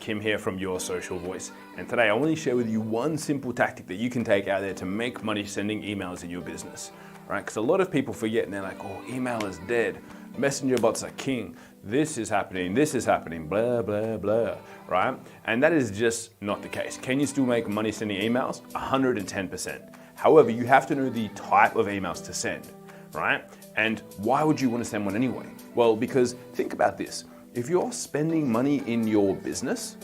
Kim here from Your Social Voice. And today I want to share with you one simple tactic that you can take out there to make money sending emails in your business, right? Because a lot of people forget and they're like, oh, email is dead. Messenger bots are king. This is happening, blah, blah, blah, right? And that is just not the case. Can you still make money sending emails? 110%. However, you have to know the type of emails to send, right? And why would you want to send one anyway? Well, because think about this. If you're spending money in your business,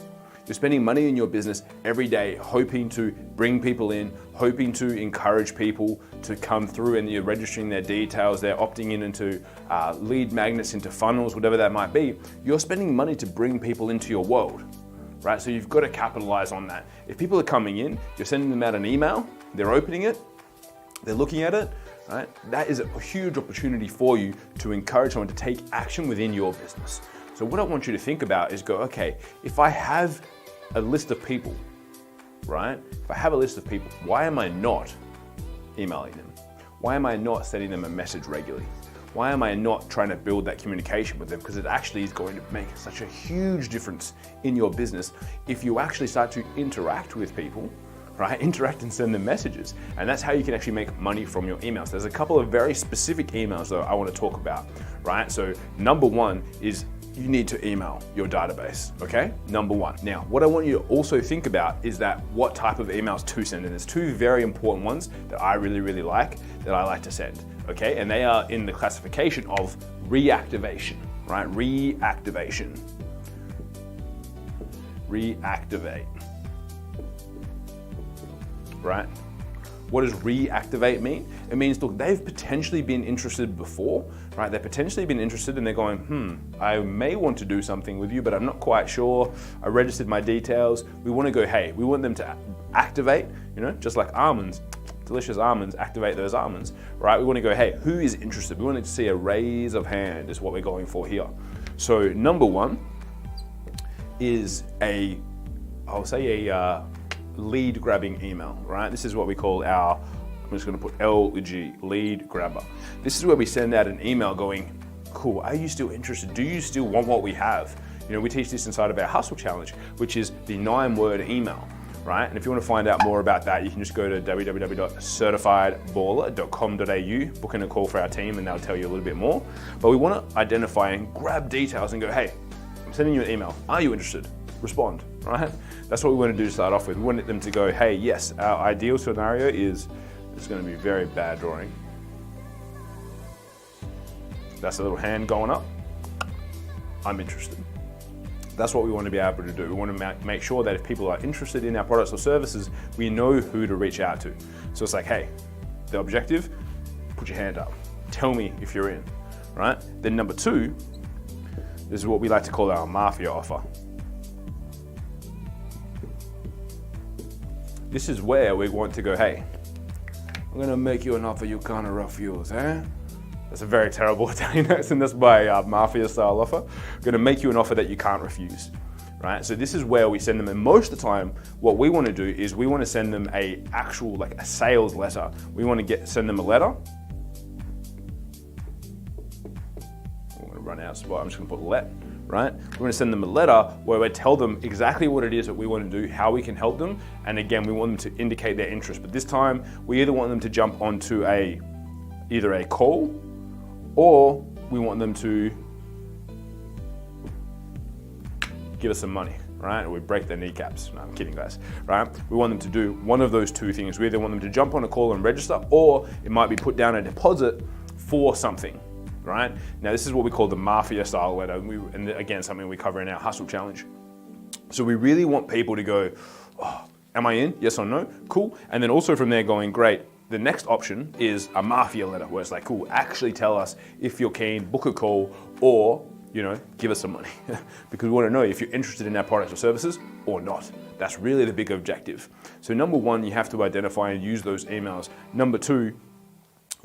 you're spending money in your business every day, hoping to bring people in, hoping to encourage people to come through, and you're registering their details, they're opting in into lead magnets, into funnels, whatever that might be. You're spending money to bring people into your world, right? So you've got to capitalize on that. If people are coming in, you're sending them out an email, they're opening it, they're looking at it, right? That is a huge opportunity for you to encourage someone to take action within your business. So what I want you to think about is go, okay, if I have a list of people, right? If I have a list of people, why am I not emailing them? Why am I not sending them a message regularly? Why am I not trying to build that communication with them? Because it actually is going to make such a huge difference in your business if you actually start to interact with people, right? Interact and send them messages. And that's how you can actually make money from your emails. There's a couple of very specific emails that I want to talk about, right? So number one is you need to email your database, okay? Number one. Now, what I want you to also think about is that what type of emails to send. And there's two very important ones that I really like, that I like to send, okay? And they are in the classification of reactivation, right? Reactivate. Right? What does reactivate mean? It means, look, they've potentially been interested before, right? They've potentially been interested and they're going, I may want to do something with you, but I'm not quite sure. I registered my details. We want to go, hey, we want them to activate, just like almonds, delicious almonds, activate those almonds, right? We want to go, hey, who is interested? We want to see a raise of hand is what we're going for here. So number one is I'll say a lead grabbing email, right? This is what we call I'm just going to put LG, lead grabber. This is where we send out an email going, cool, are you still interested? Do you still want what we have? We teach this inside of our Hustle Challenge, which is the 9-word email, right? And if you want to find out more about that, you can just go to www.certifiedballer.com.au, book in a call for our team, and they'll tell you a little bit more. But we want to identify and grab details and go, hey, I'm sending you an email. Are you interested? Respond, right? That's what we want to do to start off with. We want them to go, hey, yes, our ideal scenario is, it's going to be very bad drawing. That's a little hand going up. I'm interested. That's what we want to be able to do. We want to make sure that if people are interested in our products or services, we know who to reach out to. So it's like, hey, the objective, put your hand up. Tell me if you're in, right? Then number two, this is what we like to call our mafia offer. This is where we want to go, hey, I'm gonna make you an offer you can't refuse, eh? That's a very terrible Italian accent, that's my mafia style offer. I'm gonna make you an offer that you can't refuse, right? So this is where we send them, and most of the time, what we wanna do is we wanna send them a sales letter. We wanna send them a letter. I'm gonna run out of spot, I'm just gonna put let. Right? We're going to send them a letter where we tell them exactly what it is that we want to do, how we can help them, and again, we want them to indicate their interest. But this time, we either want them to jump onto either a call, or we want them to give us some money, right? Or we break their kneecaps. No, I'm kidding, guys, right? We want them to do one of those two things. We either want them to jump on a call and register, or it might be put down a deposit for something. Right? Now, this is what we call the mafia style letter. And again, something we cover in our Hustle Challenge. So we really want people to go, oh, am I in? Yes or no? Cool. And then also from there going, great. The next option is a mafia letter where it's like, cool, actually tell us if you're keen, book a call, or, give us some money. Because we want to know if you're interested in our products or services or not. That's really the big objective. So number one, you have to identify and use those emails. Number two,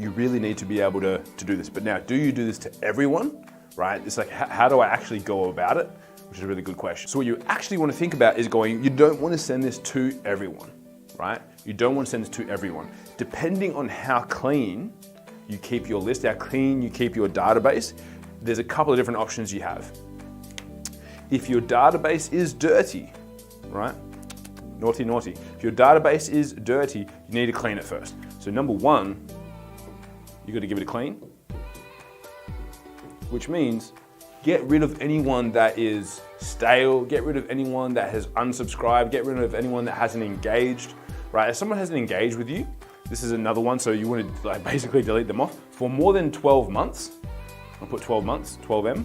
you really need to be able to do this. But now, do you do this to everyone, right? It's like, how do I actually go about it? Which is a really good question. So what you actually want to think about is you don't want to send this to everyone, right? You don't want to send this to everyone. Depending on how clean you keep your list, how clean you keep your database, there's a couple of different options you have. if your database is dirty, right? Naughty, naughty. If your database is dirty, you need to clean it first. So number one, you got to give it a clean, which means get rid of anyone that is stale, get rid of anyone that has unsubscribed, get rid of anyone that hasn't engaged, right? If someone hasn't engaged with you, this is another one, so you want to like basically delete them off for more than 12 months. I'll put 12 months, 12M,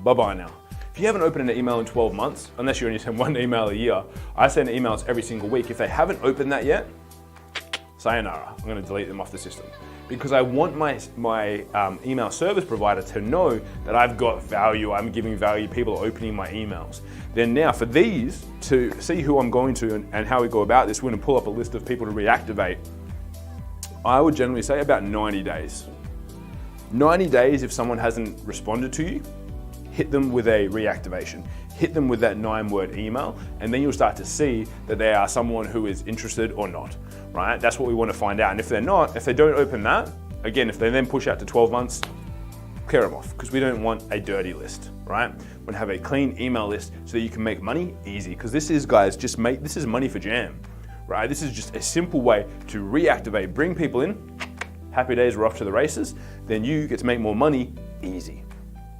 bye-bye now. If you haven't opened an email in 12 months, unless you only send one email a year, I send emails every single week. If they haven't opened that yet, sayonara, I'm gonna delete them off the system. Because I want my email service provider to know that I've got value, I'm giving value, people are opening my emails. Then now for these, to see who I'm going to and how we go about this, we're gonna pull up a list of people to reactivate. I would generally say about 90 days. 90 days if someone hasn't responded to you, hit them with a reactivation. Hit them with that 9-word email, and then you'll start to see that they are someone who is interested or not, right? That's what we want to find out. And if they're not, if they don't open that, again, if they then push out to 12 months, clear them off, because we don't want a dirty list, right? We want to have a clean email list so that you can make money easy, because this is, guys, this is money for jam, right? This is just a simple way to reactivate, bring people in, happy days, we're off to the races, then you get to make more money easy.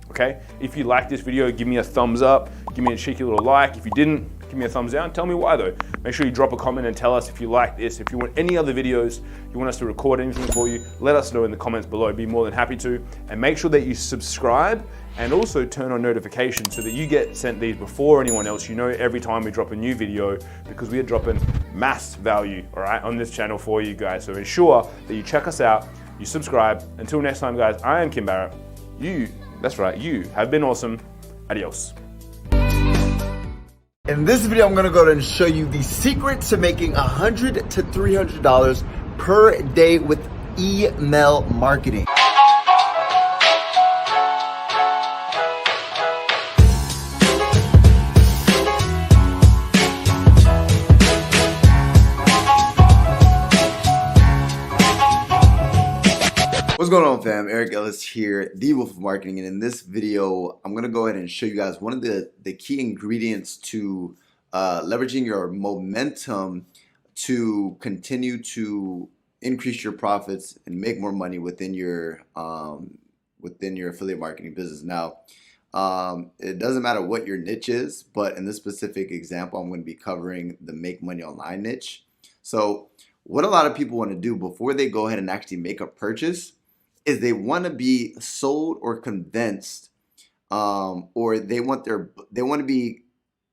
Okay, if you like this video, give me a thumbs up, give me a cheeky little like. If you didn't, give me a thumbs down. Tell me why though. Make sure you drop a comment and tell us if you like this. If you want any other videos, you want us to record anything for you, let us know in the comments below. I'd be more than happy to. And make sure that you subscribe and also turn on notifications so that you get sent these before anyone else. You know every time we drop a new video, because we are dropping mass value, all right, on this channel for you guys. So ensure that you check us out, you subscribe. Until next time, guys, I am Kim Barrett. That's right, you have been awesome. Adios. In this video, I'm gonna go ahead and show you the secret to making $100 to $300 per day with email marketing. What's going on, fam? Eric Ellis here, the Wolf of Marketing, and in this video, I'm gonna go ahead and show you guys one of the key ingredients to leveraging your momentum to continue to increase your profits and make more money within your affiliate marketing business. Now, it doesn't matter what your niche is, but in this specific example, I'm going to be covering the make money online niche. So, what a lot of people want to do before they go ahead and actually make a purchase is they want to be sold or convinced, or they want to be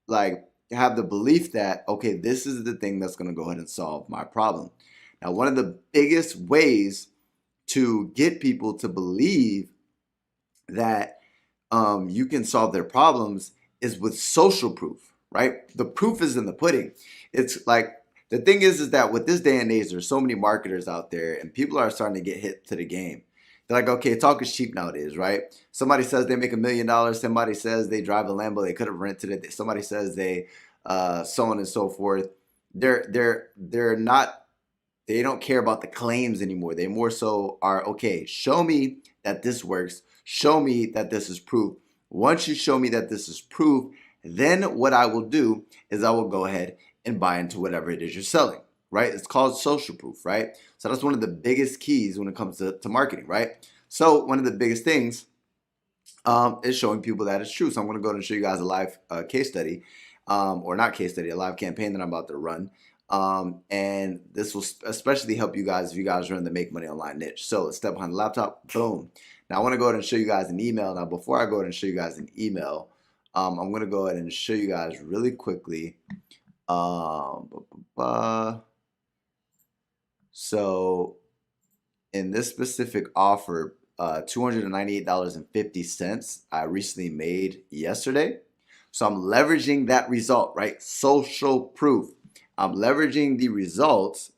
like have the belief that, okay, this is the thing that's going to go ahead and solve my problem. Now, one of the biggest ways to get people to believe that you can solve their problems is with social proof, right? The proof is in the pudding. It's like, the thing is that with this day and age, there's so many marketers out there, and people are starting to get hit to the game. They're like, okay, talk is cheap nowadays, right? Somebody says they make $1 million. Somebody says they drive a Lambo. They could have rented it. Somebody says they, so on and so forth. They're not. They don't care about the claims anymore. They more so are, okay, show me that this works. Show me that this is proof. Once you show me that this is proof, then what I will do is I will go ahead and buy into whatever it is you're selling. Right? It's called social proof, right? So that's one of the biggest keys when it comes to marketing, right? So one of the biggest things is showing people that it's true. So I'm going to go ahead and show you guys a live case study, or not case study, a live campaign that I'm about to run. And this will especially help you guys if you guys are in the make money online niche. So let's step behind the laptop, boom. Now I want to go ahead and show you guys an email. Now before I go ahead and show you guys an email, I'm going to go ahead and show you guys really quickly. So in this specific offer, $298.50 I recently made yesterday. So I'm leveraging that result, right? Social proof. I'm leveraging the results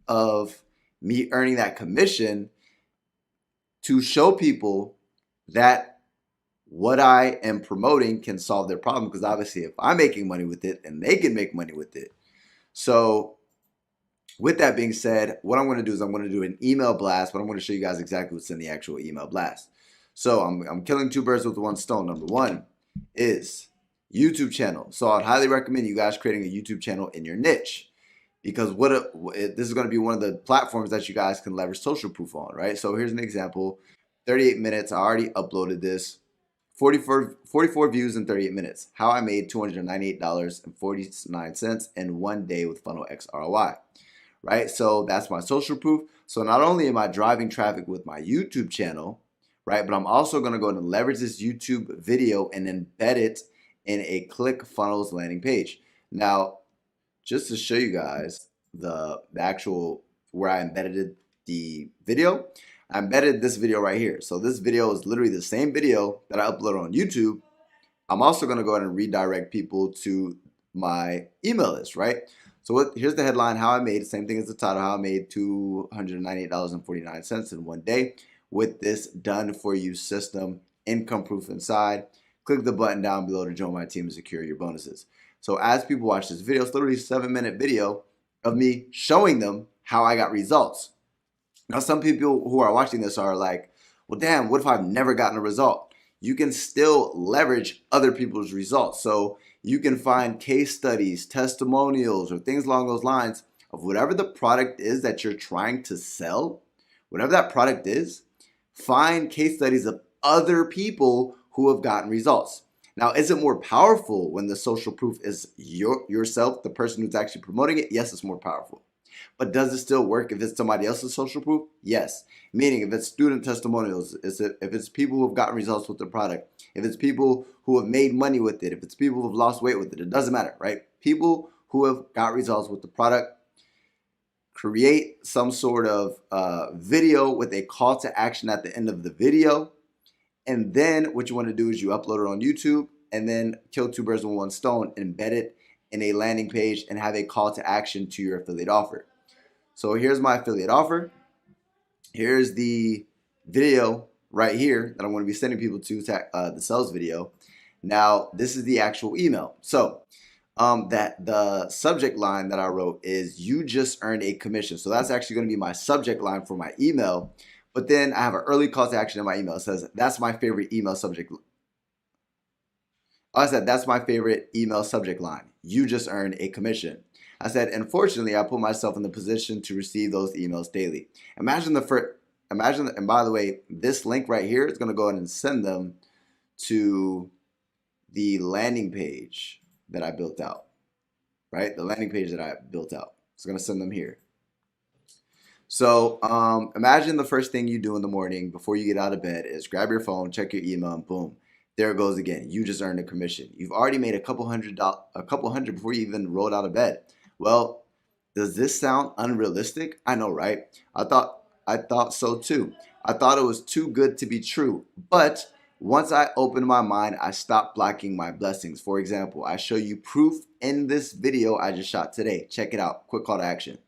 of me earning that commission to show people that what I am promoting can solve their problem. Because obviously if I'm making money with it, and they can make money with it. So with that being said, what I'm going to do is I'm going to do an email blast, but I'm going to show you guys exactly what's in the actual email blast. So I'm killing two birds with one stone. Number one, is YouTube channel. So I'd highly recommend you guys creating a YouTube channel in your niche, because this is going to be one of the platforms that you guys can leverage social proof on, right? So here's an example, 38 minutes. I already uploaded this. 44 views in 38 minutes. How I made $298.49 in 1 day with Funnel X ROI, right? So that's my social proof. So not only am I driving traffic with my YouTube channel, right, but I'm also going to go and leverage this YouTube video and embed it in a ClickFunnels landing page. Now, just to show you guys the actual where I embedded the video, I embedded this video right here. So this video is literally the same video that I uploaded on YouTube. I'm also going to go ahead and redirect people to my email list, right? So here's the headline, how I made, same thing as the title, how I made $298.49 in 1 day with this done for you system, income proof inside. Click the button down below to join my team and secure your bonuses. So as people watch this video, it's literally a 7-minute video of me showing them how I got results. Now, some people who are watching this are like, well, damn, what if I've never gotten a result? You can still leverage other people's results. So you can find case studies, testimonials, or things along those lines of whatever the product is that you're trying to sell. Whatever that product is, find case studies of other people who have gotten results. Now, is it more powerful when the social proof is yourself, the person who's actually promoting it? Yes, it's more powerful. But does it still work if it's somebody else's social proof? Yes. Meaning if it's student testimonials, if it's people who have gotten results with the product, if it's people who have made money with it, if it's people who have lost weight with it doesn't matter, right? People who have got results with the product, create some sort of video with a call to action at the end of the video. And then what you want to do is you upload it on YouTube and then kill two birds with one stone, embed it in a landing page and have a call to action to your affiliate offer. So here's my affiliate offer. Here's the video right here that I'm going to be sending people to, the sales video. Now, this is the actual email. So that the subject line that I wrote is you just earned a commission. So that's actually going to be my subject line for my email. But then I have an early call to action in my email. It says, that's my favorite email subject. I said, that's my favorite email subject line. You just earned a commission. I said, unfortunately, I put myself in the position to receive those emails daily. And by the way, this link right here is going to go ahead and send them to the landing page that I built out, right? The landing page that I built out. It's going to send them here. So imagine the first thing you do in the morning before you get out of bed is grab your phone, check your email, and boom, there it goes again. You just earned a commission. You've already made a couple hundred before you even rolled out of bed. Well, does this sound unrealistic? I know, right? I thought so too. I thought it was too good to be true. But once I opened my mind, I stopped blocking my blessings. For example, I show you proof in this video I just shot today. Check it out. Quick call to action.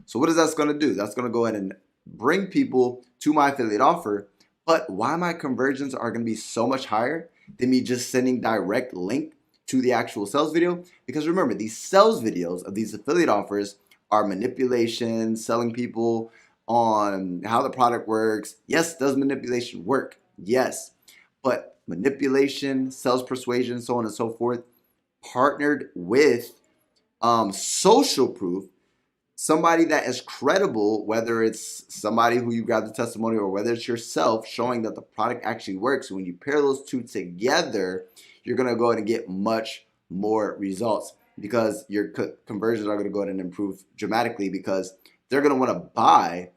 So what is that going to do? That's going to go ahead and bring people to my affiliate offer. But why my conversions are going to be so much higher than me just sending direct link to the actual sales video? Because remember, these sales videos of these affiliate offers are manipulation, selling people on how the product works. Yes, does manipulation work? Yes. But manipulation, sales persuasion, so on and so forth, partnered with social proof, somebody that is credible, whether it's somebody who you grab the testimony or whether it's yourself showing that the product actually works. When you pair those two together, you're going to go ahead and get much more results because your conversions are going to go ahead and improve dramatically because they're going to want to buy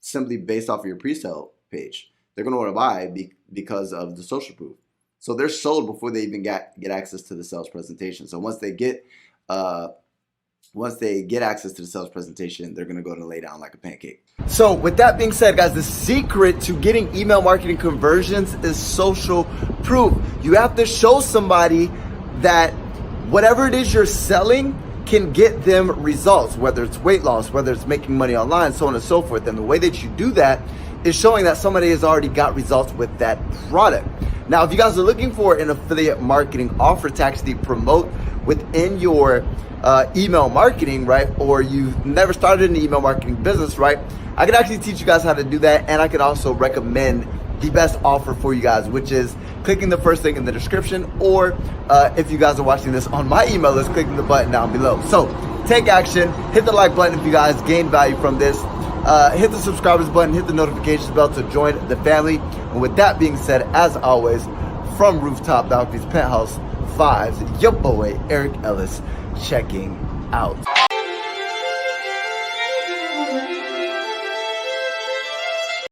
simply based off of your pre-sale page. They're going to want to buy because of the social proof. So they're sold before they even get access to the sales presentation. So once they get access to the sales presentation, they're going to go and lay down like a pancake. So with that being said, guys, the secret to getting email marketing conversions is social proof. You have to show somebody that whatever it is you're selling can get them results, whether it's weight loss, whether it's making money online, so on and so forth. And the way that you do that is showing that somebody has already got results with that product. Now, if you guys are looking for an affiliate marketing offer to actually promote within your email marketing, right? Or you've never started an email marketing business, right? I can actually teach you guys how to do that. And I can also recommend the best offer for you guys, which is clicking the first link in the description, or if you guys are watching this on my email list, clicking the button down below. So take action, hit the like button if you guys gain value from this. Hit the subscribers button, hit the notifications bell to join the family. And with that being said, as always, from Rooftop Balconies Penthouse 5's, your boy Eric Ellis checking out.